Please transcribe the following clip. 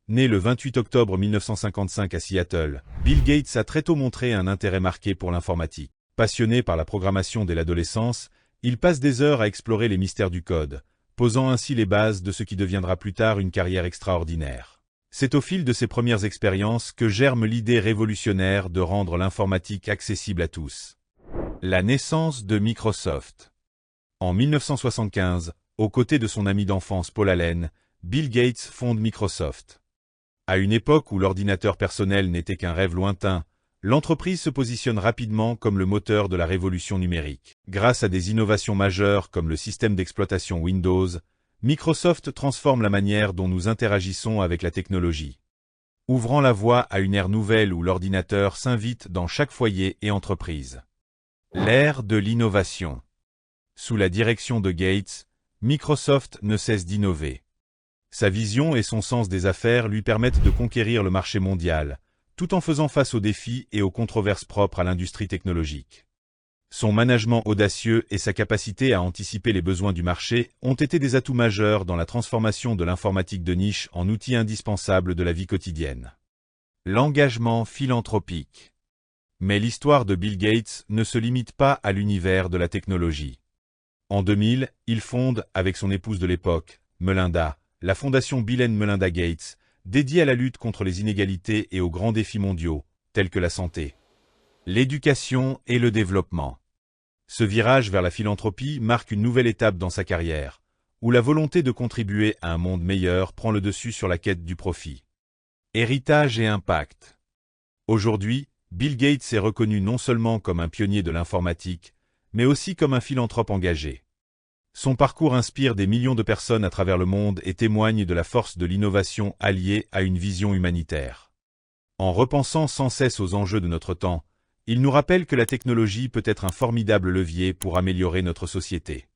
Né le 28 octobre 1955 à Seattle, Bill Gates a très tôt montré un intérêt marqué pour l'informatique. Passionné par la programmation dès l'adolescence, il passe des heures à explorer les mystères du code, posant ainsi les bases de ce qui deviendra plus tard une carrière extraordinaire. C'est au fil de ses premières expériences que germe l'idée révolutionnaire de rendre l'informatique accessible à tous. La naissance de Microsoft. En 1975, aux côtés de son ami d'enfance Paul Allen, Bill Gates fonde Microsoft. À une époque où l'ordinateur personnel n'était qu'un rêve lointain, l'entreprise se positionne rapidement comme le moteur de la révolution numérique. Grâce à des innovations majeures comme le système d'exploitation Windows, Microsoft transforme la manière dont nous interagissons avec la technologie, ouvrant la voie à une ère nouvelle où l'ordinateur s'invite dans chaque foyer et entreprise. L'ère de l'innovation. Sous la direction de Gates, Microsoft ne cesse d'innover. Sa vision et son sens des affaires lui permettent de conquérir le marché mondial, tout en faisant face aux défis et aux controverses propres à l'industrie technologique. Son management audacieux et sa capacité à anticiper les besoins du marché ont été des atouts majeurs dans la transformation de l'informatique de niche en outil indispensable de la vie quotidienne. L'engagement philanthropique. Mais l'histoire de Bill Gates ne se limite pas à l'univers de la technologie. En 2000, il fonde, avec son épouse de l'époque, Melinda, la fondation Bill & Melinda Gates, dédiée à la lutte contre les inégalités et aux grands défis mondiaux, tels que la santé, l'éducation et le développement. Ce virage vers la philanthropie marque une nouvelle étape dans sa carrière, où la volonté de contribuer à un monde meilleur prend le dessus sur la quête du profit. Héritage et impact. Aujourd'hui, Bill Gates est reconnu non seulement comme un pionnier de l'informatique, mais aussi comme un philanthrope engagé. Son parcours inspire des millions de personnes à travers le monde et témoigne de la force de l'innovation alliée à une vision humanitaire. En repensant sans cesse aux enjeux de notre temps, il nous rappelle que la technologie peut être un formidable levier pour améliorer notre société.